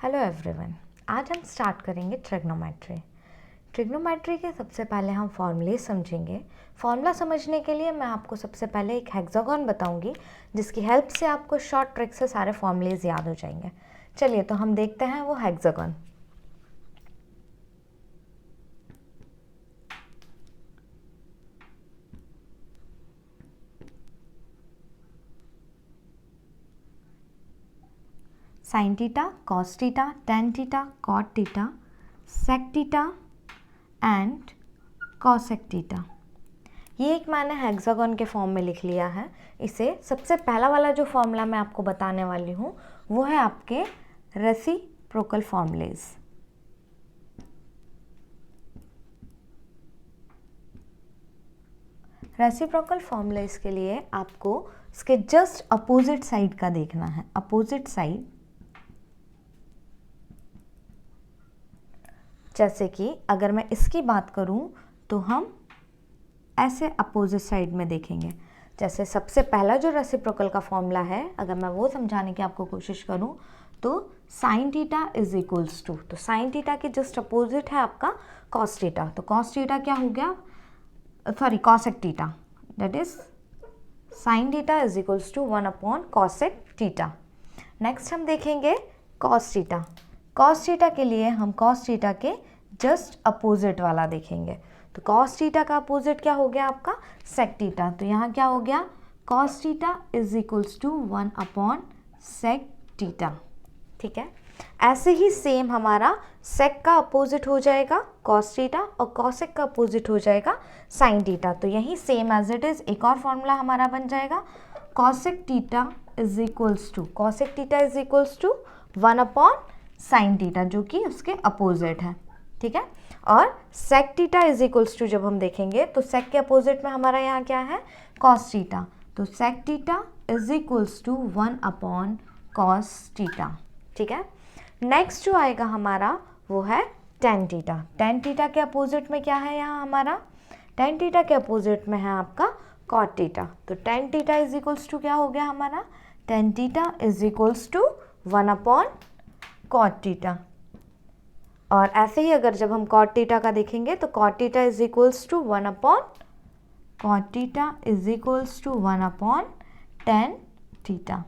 Hello everyone, आज हम start करेंगे ट्रिग्नोमेट्री। ट्रिग्नोमेट्री के सबसे पहले हम फॉर्मूले समझेंगे। फॉर्मूला समझने के लिए मैं आपको सबसे पहले एक हेक्सागोन बताऊंगी, जिसकी हेल्प से आपको शॉर्ट ट्रिक से सारे फॉर्मूलेज याद हो जाएंगे। चलिए तो हम देखते हैं वो hexagon. Sine theta, cos theta, tan theta, cot theta, sec theta and cosec theta. ये एक मैंने हेक्सागोन के फॉर्म में लिख लिया है। इसे सबसे पहला वाला जो फॉर्मूला मैं आपको बताने वाली हूँ वो है आपके रेसिप्रोकल फॉर्मूलेज। रेसिप्रोकल फॉर्मूलेज के लिए आपको इसके जस्ट अपोजिट साइड का देखना है। अपोजिट साइड, जैसे कि अगर मैं इसकी बात करूं तो हम ऐसे अपोजिट साइड में देखेंगे। जैसे सबसे पहला जो रेसिप्रोकल का फॉर्मूला है, अगर मैं वो समझाने की आपको कोशिश करूं तो sine theta is equals to, तो साइन थीटा के जस्ट अपोजिट है आपका कॉस थीटा। तो कॉस थीटा क्या हो गया, sorry cosec theta, that is sine theta is equals to 1 cosec theta. Next हम देखेंगे कॉस थीटा। कॉस थीटा के लिए हम कॉस थीटा के जस्ट अपोजिट वाला देखेंगे। तो कॉस थीटा का अपोजिट क्या हो गया आपका सेक थीटा। तो यहाँ क्या हो गया, cos theta is equals to 1 sec theta. ठीक है, ऐसे ही सेम हमारा सेक का अपोजिट हो जाएगा कॉस थीटा और कॉसेक का अपोजिट हो जाएगा साइन थीटा। तो यही सेम एज इट इज एक और फॉर्मूला हमारा बन जाएगा, cosec theta is equals to, cosec theta is equals to 1 sine theta, जो कि उसके अपोजिट है। ठीक है, और sec theta is equals to जब हम देखेंगे तो सेक के अपोजिट में हमारा यहाँ क्या है कॉस थीटा। तो sec theta is equals to 1 cos theta. ठीक है, नेक्स्ट जो आएगा हमारा वो है टेन थीटा। टेन थीटा के अपोजिट में क्या है यहाँ हमारा, टेन थीटा के अपोजिट में है आपका कॉट थीटा। तो tan theta is equals to क्या हो गया हमारा, tan theta is equals to 1 cot theta. और ऐसे ही अगर जब हम कॉट थीटा का देखेंगे तो cot theta is equals to 1 cot theta is equals to 1 tan theta.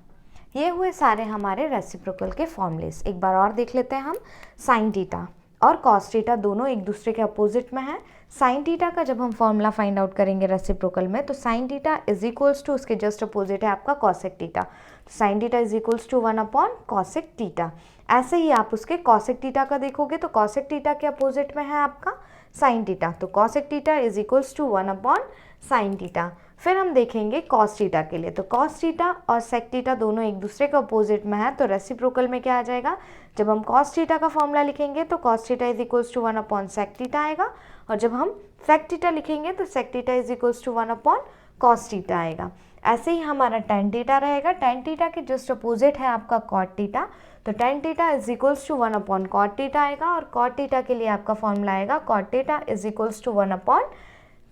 ये हुए सारे हमारे रेसिप्रोकल के फॉर्मूलेस। एक बार और देख लेते हैं हम। साइन थीटा और कॉस थीटा दोनों एक दूसरे के अपोजिट में है। साइन थीटा का जब हम फॉर्मूला फाइंड आउट करेंगे रेसिप्रोकल में तो sine theta is equals to, उसके जस्ट अपोजिट है आपका cosec theta. Sine theta is equals to 1 cosec theta. ऐसे ही आप उसके कॉसेक थीटा का देखोगे तो कॉसेक थीटा के अपोजिट में है आपका साइन थीटा। तो cosec theta is equals to 1 sine theta. फिर हम देखेंगे कॉस थीटा के लिए। तो कॉस थीटा और सेक थीटा दोनों एक दूसरे के अपोजिट में है। तो रेसिप्रोकल में क्या आ जाएगा, जब हम कॉस थीटा का फॉर्मूला लिखेंगे तो cos theta is equals to 1 sec theta आएगा, और जब हम सेक थीटा लिखेंगे तो sec theta is equals to 1 cos theta आएगा। ऐसे ही हमारा टेन थीटा रहेगा। टेन थीटा के जस्ट अपोजिट है आपका कॉट थीटा। तो tan theta is equals to 1 cot theta आएगा, और कॉट थीटा के लिए आपका फॉर्मूला आएगा cot theta is equals to 1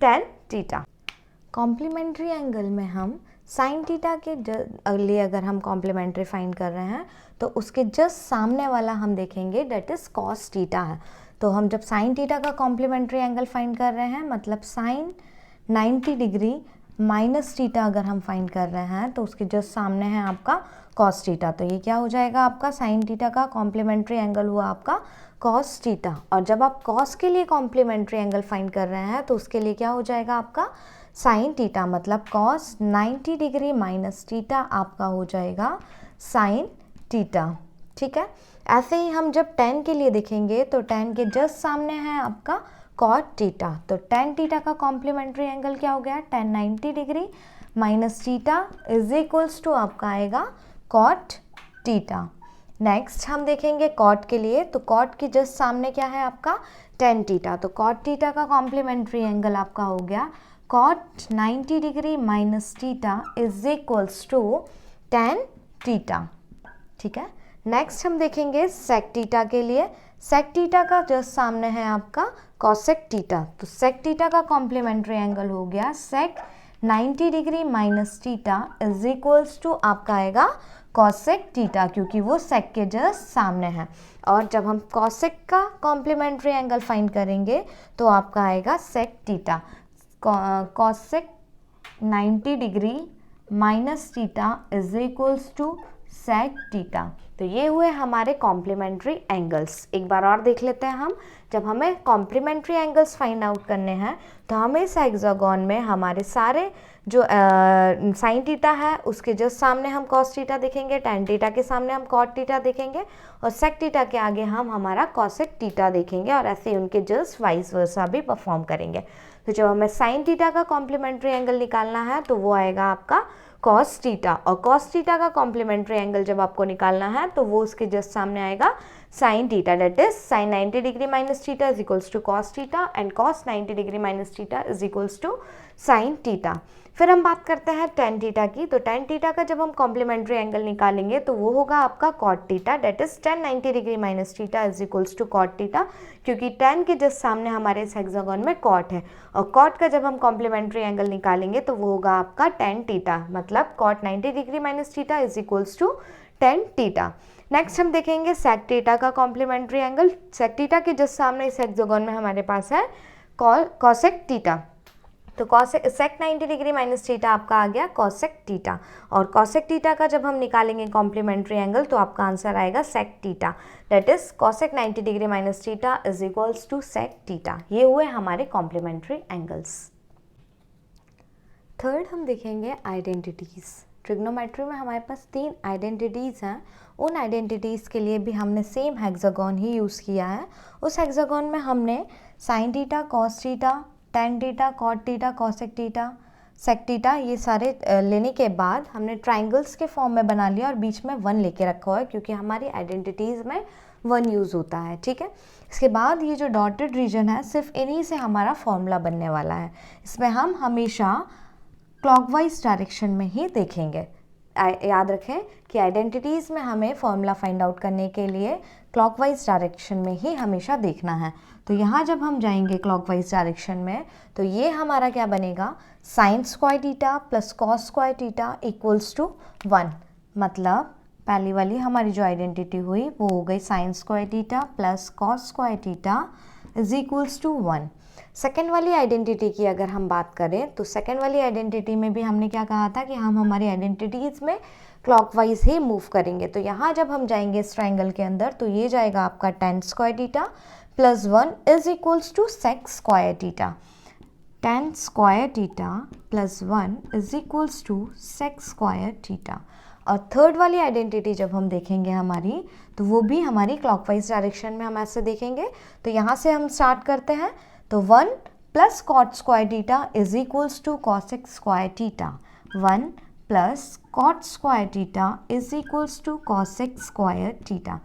tan theta. Complementary angle में हम साइन थीटा के लिए अगर हम कॉम्प्लीमेंट्री फाइंड कर रहे हैं तो उसके जस्ट सामने वाला हम देखेंगे, डेट इज कॉस थीटा है। तो हम जब साइन थीटा का कॉम्प्लीमेंट्री एंगल फाइंड कर रहे हैं, मतलब साइन 90 डिग्री माइनस थीटा अगर हम फाइंड कर रहे हैं तो उसके जस्ट सामने है आपका कॉस थीटा। तो ये क्या हो जाएगा आपका साइन थीटा का कॉम्प्लीमेंट्री एंगल हुआ आपका कॉस थीटा। और जब आप कॉस के लिए कॉम्प्लीमेंट्री एंगल फाइंड कर रहे हैं तो उसके लिए क्या हो जाएगा आपका साइन थीटा, मतलब कॉस 90 डिग्री माइनस थीटा आपका हो जाएगा साइन थीटा। ठीक है, ऐसे ही हम जब टेन के लिए देखेंगे तो टेन के जस्ट सामने है आपका कॉट थीटा। तो टेन थीटा का कॉम्प्लीमेंट्री एंगल क्या हो गया, tan 90 degree minus theta is equals to आपका आएगा कॉट थीटा। नेक्स्ट हम देखेंगे कॉट के लिए। तो कॉट के जस्ट सामने क्या है आपका टेन थीटा। तो कॉट थीटा का कॉम्प्लीमेंट्री एंगल आपका हो गया cot 90 degree minus theta is equals to tan theta. ठीक है, नेक्स्ट हम देखेंगे सेक थीटा के लिए। सेक थीटा का जस्ट सामने है आपका कॉसेक थीटा। तो सेक थीटा का कॉम्प्लीमेंट्री एंगल हो गया sec 90 degree minus theta is equals to आपका आएगा कॉसेक टीटा, क्योंकि वो सेक के जस्ट सामने है। और जब हम कॉसेक का कॉम्प्लीमेंट्री एंगल फाइंड करेंगे तो आपका आएगा sec theta. Cosec 90 degree minus theta is equals to sec theta. तो ये हुए हमारे कॉम्प्लीमेंट्री एंगल्स। एक बार और देख लेते हैं हम। जब हमें कॉम्प्लीमेंट्री एंगल्स फाइंड आउट करने हैं तो हमें इस हेक्सागोन में हमारे सारे जो साइन टीटा है उसके जस्ट सामने हम कॉस टीटा देखेंगे, टैन टीटा के सामने हम कॉट टीटा देखेंगे और सेक टीटा के आगे हम हमारा कॉसेक टीटा देखेंगे और ऐसे ही उनके जस्ट वाइस वर्सा भी परफॉर्म करेंगे। तो जब हमें साइन टीटा का कॉम्प्लीमेंट्री एंगल निकालना है तो वो आएगा आपका कॉस टीटा, और कॉस टीटा का कॉम्प्लीमेंट्री एंगल जब आपको निकालना है तो वो उसके जस्ट सामने आएगा sine theta, that is sine 90 degree minus theta is equals to cos theta and cos 90 degree minus theta is equals to sine theta. फिर हम बात करते हैं टेन टीटा की। तो टेन टीटा का जब हम कॉम्प्लीमेंट्री एंगल निकालेंगे तो वो होगा आपका cot theta, that is tan 90 degree minus theta is equals to cot theta, क्योंकि टेन के जस्ट सामने हमारे इस हेक्सागोन में कॉट है और कॉट का जब हम कॉम्प्लीमेंट्री एंगल निकालेंगे तो वो होगा आपका टेन टीटा, मतलब cot 90 degree minus theta is equals to tan theta. Next हम देखेंगे सेक टीटा का कॉम्प्लीमेंट्री एंगल। सेक टीटा के जस्ट सामने इस हेक्सागोन में हमारे पास है कॉसेक टीटा, तो सेक 90 डिग्री माइनस टीटा आपका आ गया कॉसेक टीटा, और कॉसेक टीटा का जब हम निकालेंगे कॉम्प्लीमेंट्री एंगल तो आपका आंसर आएगा sec theta, that is cosec 90 degree minus theta is equals to sec theta. ये हुए हमारे कॉम्प्लीमेंट्री एंगल्स। थर्ड हम देखेंगे आइडेंटिटीज़। ट्रिग्नोमेट्री में हमारे पास 3 आइडेंटिटीज़ हैं। उन आइडेंटिटीज़ के लिए भी हमने सेम हेक्सागोन ही यूज़ किया है। उस हेक्सागोन में हमने sine theta, cos theta, tan theta, cot theta, cosec theta, sec theta ये सारे लेने के बाद हमने ट्राइंगल्स के फॉर्म में बना लिया और बीच में 1 लेके रखा हुआ है, क्योंकि हमारी आइडेंटिटीज़ में 1 यूज़ होता है, ठीक है। इसके बाद ये जो डॉटेड रीजन है सिर्फ इन्हीं से हमारा फॉर्मूला बनने वाला है। इसमें हम हमेशा क्लॉकवाइज डायरेक्शन में ही देखेंगे। याद रखें कि आइडेंटिटीज़ में हमें फॉर्मूला फाइंड आउट करने के लिए क्लॉकवाइज डायरेक्शन में ही हमेशा देखना है। तो यहाँ जब हम जाएंगे क्लॉकवाइज डायरेक्शन में तो ये हमारा क्या बनेगा, sine square theta plus cos square theta equals to 1। मतलब पहली वाली हमारी जो आइडेंटिटी हुई वो हो गई sine square theta plus cos square theta is equals to 1। Second वाली आइडेंटिटी की अगर हम बात करें तो सेकेंड वाली आइडेंटिटी में भी हमने क्या कहा था कि हम हमारी आइडेंटिटीज़ में क्लॉकवाइज ही मूव करेंगे। तो यहाँ जब हम जाएंगे इस ट्राइंगल के अंदर तो ये जाएगा आपका tan square theta plus 1 is equals to sec square theta. Tan square theta plus 1 is equals to sec square theta. और थर्ड वाली आइडेंटिटी जब हम देखेंगे हमारी तो वो भी हमारी क्लॉकवाइज डायरेक्शन में हम ऐसे देखेंगे। तो यहाँ से हम स्टार्ट करते हैं। तो 1 plus cot square theta is equals to cosec square theta. 1 plus cot square theta is equals to cosec square theta.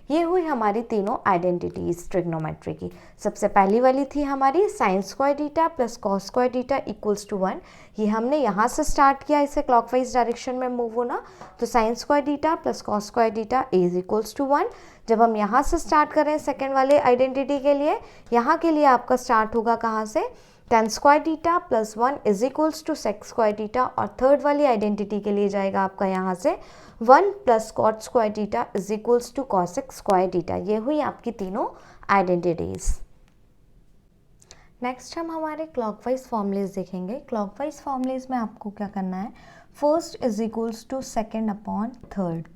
ये हुई हमारी तीनों आइडेंटिटीज ट्रिग्नोमेट्री की। सबसे पहली वाली थी हमारी sine square theta plus cos square theta equals to 1। ये हमने यहाँ से स्टार्ट किया इसे क्लॉकवाइज डायरेक्शन में मूव होना। तो sine square theta plus cos square theta is equals to 1। जब हम यहाँ से स्टार्ट करें सेकेंड वाले आइडेंटिटी के लिए, यहाँ के लिए आपका स्टार्ट होगा कहाँ से, tan square theta plus 1 is equals to sec square theta. और थर्ड वाली आइडेंटिटी के लिए जाएगा आपका यहाँ से 1 plus cot square theta is equals to cosec square theta. ये हुई आपकी तीनों आइडेंटिटीज़। नेक्स्ट हम हमारे क्लॉकवाइज फॉर्मूलेज देखेंगे। क्लॉकवाइज फॉर्मूलेज में आपको क्या करना है, first is equals to second upon third,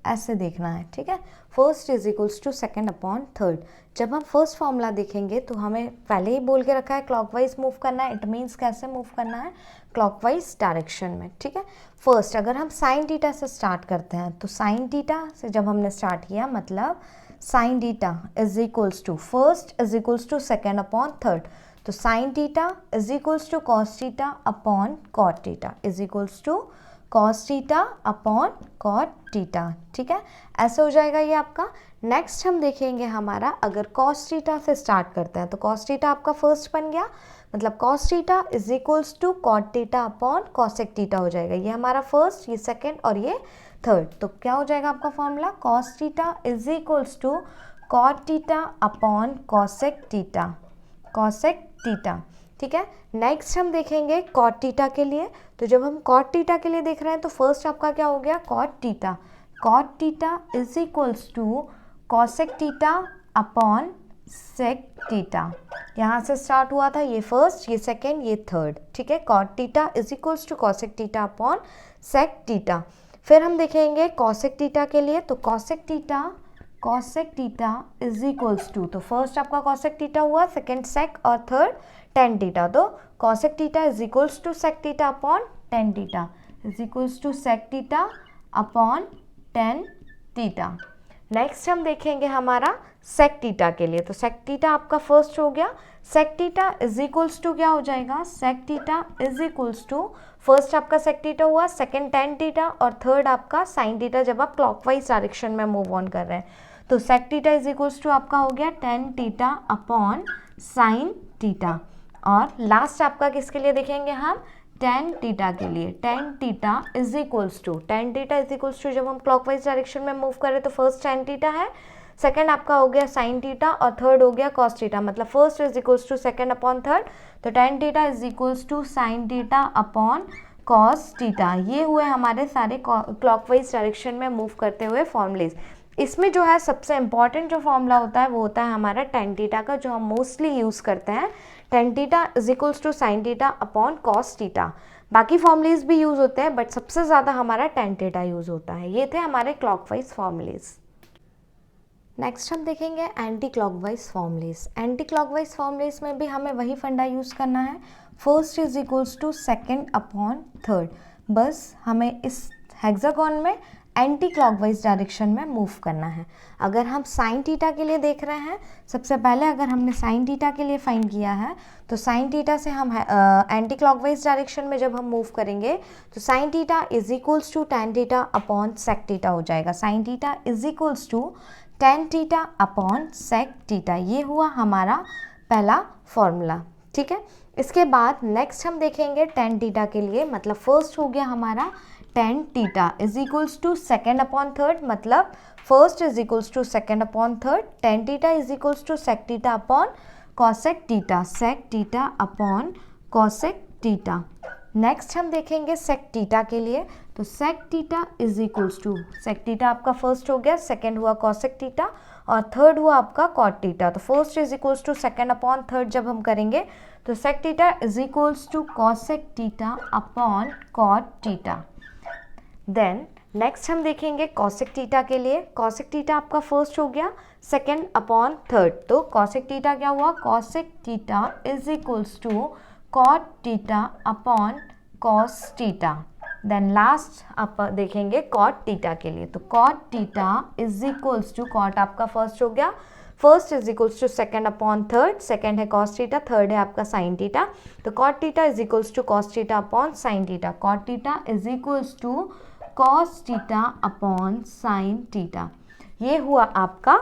ऐसे देखना है, ठीक है। First is equals to second upon third. जब हम फर्स्ट फॉर्मूला देखेंगे तो हमें पहले ही बोल के रखा है क्लॉकवाइज मूव करना है। इट मीन्स कैसे मूव करना है, क्लॉकवाइज डायरेक्शन में, ठीक है। फर्स्ट अगर हम साइन टीटा से स्टार्ट करते हैं तो साइन टीटा से जब हमने स्टार्ट किया मतलब sine theta is equals to first is equals to second upon third. तो sine theta is equals to cos theta upon cot theta is equals to cos theta upon cot theta, ठीक है। ऐसे हो जाएगा ये आपका। नेक्स्ट हम देखेंगे हमारा अगर कॉस टीटा से स्टार्ट करते हैं तो कॉस टीटा आपका फर्स्ट बन गया, मतलब cos theta is equals to cot theta upon cosec theta हो जाएगा। ये हमारा फर्स्ट, ये सेकेंड और ये थर्ड। तो क्या हो जाएगा आपका formula, cos theta is equals to cot theta upon cosec theta, cosec theta, ठीक है। नेक्स्ट हम देखेंगे कॉट टीटा के लिए। तो जब हम कॉट टीटा के लिए देख रहे हैं तो फर्स्ट आपका क्या हो गया, cot theta cot theta is equals to cosec theta upon sec theta. यहाँ से स्टार्ट हुआ था, ये फर्स्ट, ये सेकेंड, ये थर्ड, ठीक है। Cot theta is equals to cosec theta upon sec theta. फिर हम देखेंगे कॉसेक थीटा के लिए, तो cosec theta is equals to, तो फर्स्ट आपका कॉसेक थीटा हुआ, सेकेंड सेक और थर्ड टेन थीटा। तो cosec theta is equals to sec theta upon tan theta is equals to sec theta upon tan theta. Next हम देखेंगे हमारा सेक theta के लिए, तो सेक थीटा आपका फर्स्ट हो गया, sec theta is equals to क्या हो जाएगा, sec theta is equals to first आपका सेक थीटा हुआ, सेकेंड टेन थीटा और थर्ड आपका साइन थीटा जब आप क्लॉकवाइज डायरेक्शन में मूव ऑन कर रहे हैं। तो sec theta is equals to आपका हो गया tan theta upon sine theta. और लास्ट आपका किसके लिए देखेंगे हम, टेन थीटा के लिए, tan theta is equals to, tan theta is equals to जब हम क्लॉकवाइज डायरेक्शन में मूव करें तो फर्स्ट टेन थीटा है, सेकेंड आपका हो गया साइन थीटा और थर्ड हो गया कॉस थीटा, मतलब first is equals to second upon third, तो tan theta is equals to sine theta upon cos theta. ये हुए हमारे सारे क्लॉकवाइज डायरेक्शन में मूव करते हुए फॉर्मूलेज। इसमें जो है सबसे इम्पॉर्टेंट जो फॉर्मूला होता है वो होता है हमारा टेन थीटा का, जो हम मोस्टली यूज़ करते हैं, tan theta is equals to sine theta upon cos theta. बाकी फॉर्मूलेज भी यूज़ होते हैं बट सबसे ज़्यादा हमारा टेन थीटा यूज़ होता है। ये थे हमारे क्लॉकवाइज फॉर्मूलेज। नेक्स्ट हम देखेंगे anti clockwise formulas. Anti clockwise formulas में भी हमें वही फंडा यूज़ करना है, first is equals to second upon third. बस हमें इस हेक्सागोन में एंटी क्लॉकवाइज डायरेक्शन में मूव करना है। अगर हम साइन थीटा के लिए देख रहे हैं, सबसे पहले अगर हमने साइन थीटा के लिए फाइंड किया है तो साइन थीटा से हम एंटी क्लॉकवाइज डायरेक्शन में जब हम मूव करेंगे तो sine theta is equals to tan theta upon sec theta हो जाएगा। Sine theta is equals to tan theta upon sec theta, ये हुआ हमारा पहला फॉर्मूला, ठीक है। इसके बाद नेक्स्ट हम देखेंगे टेन थीटा के लिए, मतलब फर्स्ट हो गया हमारा tan theta is equals to second upon third, मतलब first is equals to second upon third, tan theta is equals to sec theta upon cosec theta, sec theta upon cosec theta. Next हम देखेंगे sec theta के लिए, तो sec theta is equals to, sec theta आपका first हो गया, second हुआ cosec theta और थर्ड हुआ आपका कॉट थीटा। तो first is equals to second upon third जब हम करेंगे तो sec theta is equals to cosec theta upon cot theta. Then next हम देखेंगे कॉसेक थीटा के लिए, कॉसेक थीटा आपका फर्स्ट हो गया, सेकेंड अपॉन थर्ड, तो कॉसेक थीटा क्या हुआ, cosec theta is equals to cot theta upon cos theta. Then last आप देखेंगे कॉट थीटा के लिए, तो cot theta is equals to, cot आपका फर्स्ट हो गया, first is equals to second upon third, second है कॉस थीटा, थर्ड है आपका साइन थीटा, तो cot theta is equals to cos theta upon sine theta, cot theta is equals to cos theta upon sine theta. ये हुआ आपका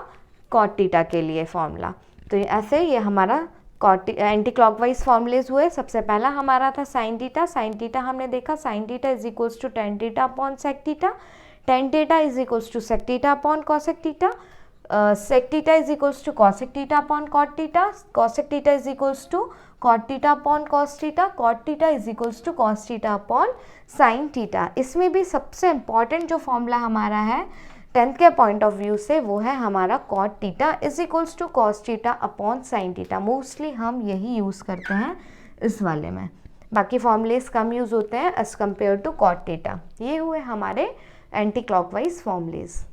cot theta के लिए formula. तो ऐसे ये हमारा एंटी क्लॉकवाइज फॉर्मूलेज हुए। सबसे पहला हमारा था साइन थीटा, साइन थीटा हमने देखा, sine theta is equals to tan theta upon sec theta, tan theta is equals to sec theta upon cosec theta, sec theta is equals to cosec theta upon cot theta, cosec theta is equals to cot theta upon cos theta, cot theta is equals to cos theta upon sine theta. इसमें भी सबसे important जो formula हमारा है tenth के point of view से वो है हमारा cot theta is equals to cos theta upon sine theta. Mostly हम यही यूज़ करते हैं इस वाले में, बाकी फॉर्मूलेस कम यूज़ होते हैं as compare to cot theta. ये हुए हमारे एंटी क्लॉकवाइज फॉर्मूलेस।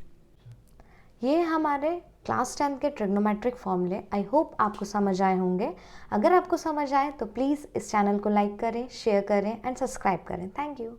ये हमारे क्लास 10 के ट्रिग्नोमेट्रिक फॉर्मूले। आई होप आपको समझ आए होंगे। अगर आपको समझ आए तो प्लीज़ इस चैनल को लाइक करें, शेयर करें एंड सब्सक्राइब करें। Thank you.